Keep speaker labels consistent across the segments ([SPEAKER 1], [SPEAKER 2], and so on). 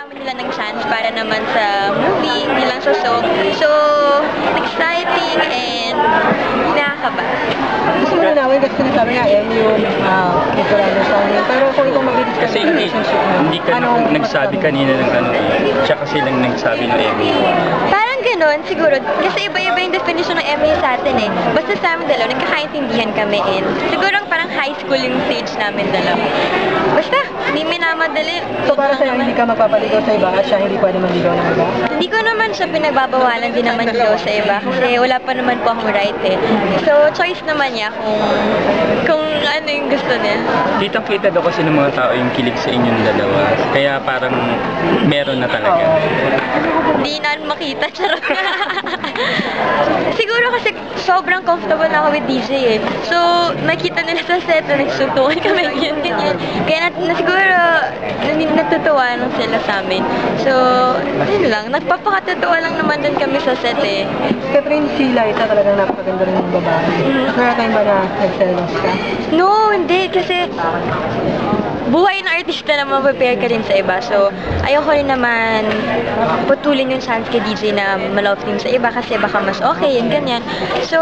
[SPEAKER 1] naman nila ng chance para naman sa movie, hindi lang sa song. So, exciting and nakakaba.
[SPEAKER 2] Gusto mo na namin kasi sinasabi nga, MU, misunderstanding. Pero kung ikaw mag-discuss
[SPEAKER 3] Kasi
[SPEAKER 2] ng relationship mo,
[SPEAKER 3] hindi ka nagsabi kanina ng ano, siya kasi lang nagsabi ng Emmy.
[SPEAKER 1] Parang ganun, siguro. Kasi iba-iba yung definition ng MA sa atin eh. Basta sa amin dalawa, nagkakaintindihan kami and siguro parang high school yung stage namin dalawa. Basta, hindi minamadali.
[SPEAKER 2] So para sa'yo, hindi ka magpapaligaw sa iba at siya hindi pwede manligaw ng iba?
[SPEAKER 1] Hindi ko naman siya pinagbabawalan din naman ligaw sa iba kasi wala pa naman po akong right eh. So, choice naman niya kung ano yung gusto niya.
[SPEAKER 3] Kitang-kita daw kasi ng mga tao yung kilig sa inyong dalawa. Kaya parang meron na talaga.
[SPEAKER 1] Hindi na makita, charot. Siguro kasi sobrang comfortable na ako with DJ eh. So, nakita nila sa set na nagsutukan kami ganyan. Kaya siguro natutuwa lang sila sa amin. So, yun lang. Nagpapakatutuwa lang naman din kami sa set eh.
[SPEAKER 2] Catherine, si Liza talagang napakaganda rin ng babae. Nakatime ba na nagselos ka?
[SPEAKER 1] No, hindi. Kasi buhay ng artista naman, prepare ka rin sa iba. So, ayoko rin naman putulin yung chance kay DJ na malove team sa iba kasi baka mas okay, yung ganyan. So,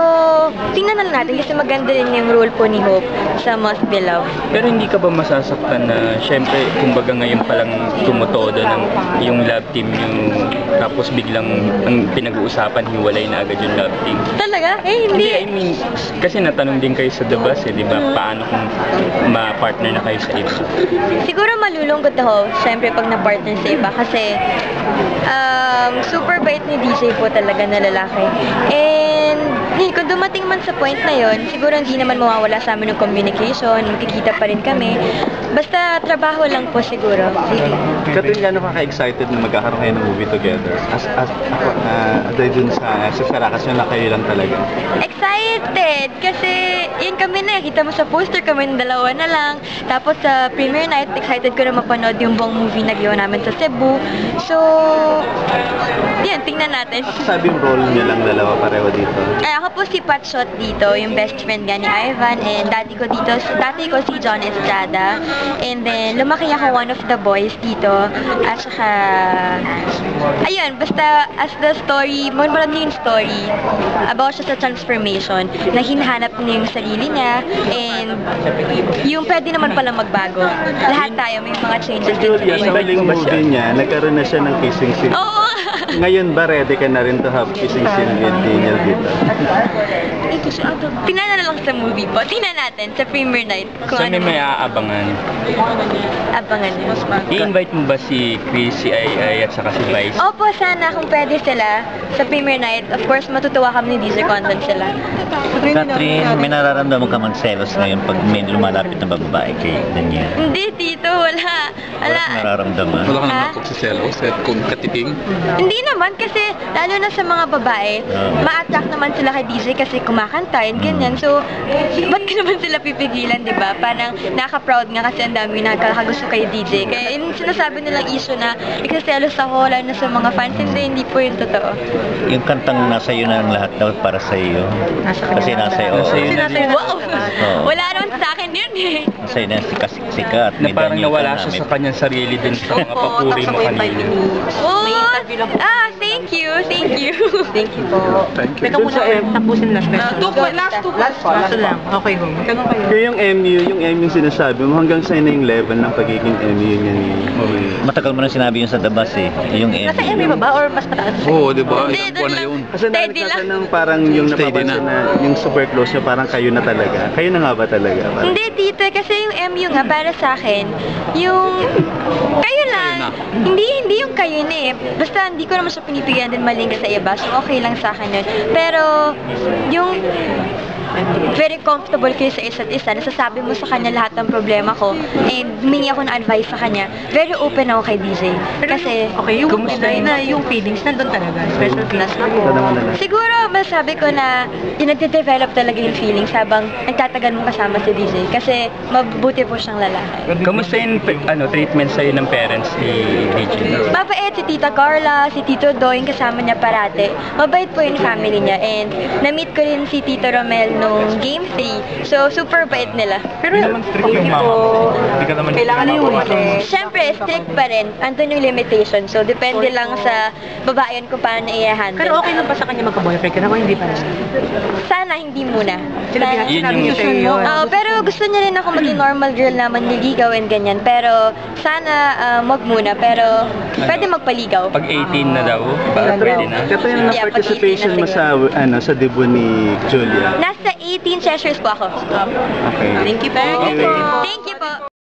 [SPEAKER 1] tingnan na lang natin kasi maganda rin yung role po ni Hope sa Must Be Love.
[SPEAKER 3] Pero hindi ka ba masasaktan na, syempre, kumbaga ngayon palang tumutodo ng yung love team yung tapos biglang ang pinag-uusapan, hiwalay na agad yung love team?
[SPEAKER 1] Talaga? Eh, hindi.
[SPEAKER 3] I mean, kasi natanong din kayo sa The Bus eh, di ba? Paano kung ma-partner na kayo sa iba?
[SPEAKER 1] Siguro malulungkot ako, syempre pag na-partner sa iba kasi super bait ni DJ po talaga na lalaki. And kung dumating man sa point na yon, siguro hindi naman mawawala sa amin ng communication, magkikita pa rin kami. Basta trabaho lang po siguro.
[SPEAKER 4] Katulad gano'n ka-excited na magkakaroon kayo ng movie together? Dahil dun sa Caracas na kayo lang talaga?
[SPEAKER 1] Excited! Kasi yun kami na, kita mo sa poster kami ng dalawa na lang. Tapos sa premiere night, excited ko na mapanood yung buong movie na ginawa namin sa Cebu. So, yan, tingnan natin.
[SPEAKER 4] Sabi yung role niyo lang dalawa pareho dito?
[SPEAKER 1] Ay, ako po si Pat Shot dito, yung best friend nga ni Ivan, and dati ko si John Estrada. And then, lumaki ako one of the boys dito. At saka, ayun, basta as the story, magmula niyo yung story about siya sa transformation, na hinahanap niya yung sarili niya, and yung pwede naman pala magbago. Lahat tayo, may mga changes.
[SPEAKER 4] Julia, sa huling movie niya, nagkaroon na siya ng kissing scene.
[SPEAKER 1] Oo!
[SPEAKER 4] Ngayon ba ready ka na rin to have kissing scene with Daniel dito?
[SPEAKER 1] Tingnan na lang sa movie po. Tingnan natin sa premiere night. Kung
[SPEAKER 3] So
[SPEAKER 1] ano
[SPEAKER 3] may aabangan.
[SPEAKER 1] abangan niyo.
[SPEAKER 3] I-invite mo ba si Chris, si Ai at saka si Vice?
[SPEAKER 1] Opo, sana kung pwede sila sa premiere night. Of course, matutuwa kami ni Deezer Content sila.
[SPEAKER 5] Catherine, may nararamdaman ka magselos ngayon pag may lumalapit na babae kay Daniel?
[SPEAKER 1] Hindi, Tito. Wala.
[SPEAKER 5] Wala kang nararamdaman?
[SPEAKER 6] Wala ka
[SPEAKER 1] Ha?
[SPEAKER 6] naman pagsiselos at kung katiping.
[SPEAKER 1] Hindi naman kasi lalo na sa mga babae, ma-attract naman sila kay DJ kasi kumakanta and ganyan. So, ba't ka naman sila pipigilan, di ba? Parang naka-proud nga kasi ang dami nakakagusto kay DJ. Kaya yung sinasabi nilang issue na iksaselos ako lalo na sa mga fans, hindi po yung totoo.
[SPEAKER 5] Yung kantang nasa iyo na ang lahat daw para sa iyo. Kasi nasa iyo.
[SPEAKER 1] Wow!
[SPEAKER 5] Oo.
[SPEAKER 1] Wala naman sa akin yun eh.
[SPEAKER 5] Nasa iyo na sikat.
[SPEAKER 3] Na parang nawala siya sa kanyang sarili din sa mga papuri mo kanina.
[SPEAKER 1] Oh! Thank you. Thank you.
[SPEAKER 2] Thank you po.
[SPEAKER 6] Thank you.
[SPEAKER 2] Teka muna, tapusin last question. Last lang. Okay, ho. Magtanong kayo.
[SPEAKER 4] Kaya yung MU sinasabi mo, hanggang saan na yung level ng pagiging MU niya ni...
[SPEAKER 5] Matagal mo na sinabi yun sa The Bus eh. Yung
[SPEAKER 2] Nasa MA ba ba or mas mataas?
[SPEAKER 6] Oo, di ba?
[SPEAKER 1] Hindi,
[SPEAKER 6] Ilang buwan
[SPEAKER 1] doon
[SPEAKER 6] na
[SPEAKER 1] lang.
[SPEAKER 6] yun.
[SPEAKER 4] Kasi
[SPEAKER 1] Steady lang.
[SPEAKER 4] ng parang yung
[SPEAKER 6] Steady
[SPEAKER 4] napapansin
[SPEAKER 6] na.
[SPEAKER 4] na yung super close niya, parang kayo na talaga. Kayo na nga ba talaga? Parang,
[SPEAKER 1] Hindi, Tito. Kasi yung MU nga, para sa akin, yung... Kayo lang. Hindi yung kayo na eh. Basta hindi ko naman siya pinipigilan din malinga sa iba. So, okay lang sa akin yun. Pero, yung very comfortable kayo sa isa't isa, nasasabi mo sa kanya lahat ng problema ko, and humingi ako ng advice sa kanya, very open ako kay DJ. Kasi,
[SPEAKER 2] Okay, yung na yung feelings nandun talaga. Special feelings.
[SPEAKER 1] siguro, masabi ko na nagde-develop talaga yung feelings habang nagtatagal mo kasama si DJ. Kasi, mabuti po siyang lalaki.
[SPEAKER 3] Kamusta yung treatment sa'yo ng parents ni DJ?
[SPEAKER 1] Mabait si Tita Carla, si Tito Doy, yung kasama niya parate. Mabait po yung family niya. And na-meet ko rin si Tito Romel nung Game 3. So, super bait nila.
[SPEAKER 2] Pero kailangan na yung
[SPEAKER 1] Siyempre, strict pa rin. Andun yung limitation. So, depende lang sa babae yun kung paano i-handle.
[SPEAKER 2] Pero okay lang pa sa kanya magka-boyfriend ka na o hindi pa rin?
[SPEAKER 1] Sana hindi muna.
[SPEAKER 3] Yun
[SPEAKER 2] Sinabi
[SPEAKER 3] yung-
[SPEAKER 2] niya sa'yo yun.
[SPEAKER 1] Pero gusto niya rin ako maging normal girl na manliligaw and ganyan. Pero sana wag muna. Pero pwede magpaligaw.
[SPEAKER 3] Pag 18 na daw, pwede na.
[SPEAKER 4] Ito yung
[SPEAKER 1] Yeah,
[SPEAKER 4] participation mo
[SPEAKER 1] pag-18 na
[SPEAKER 4] sa debut ni Julia.
[SPEAKER 1] Nasa 18 sessions po ako.
[SPEAKER 4] Okay.
[SPEAKER 2] Thank you, Peg.
[SPEAKER 1] Thank you po.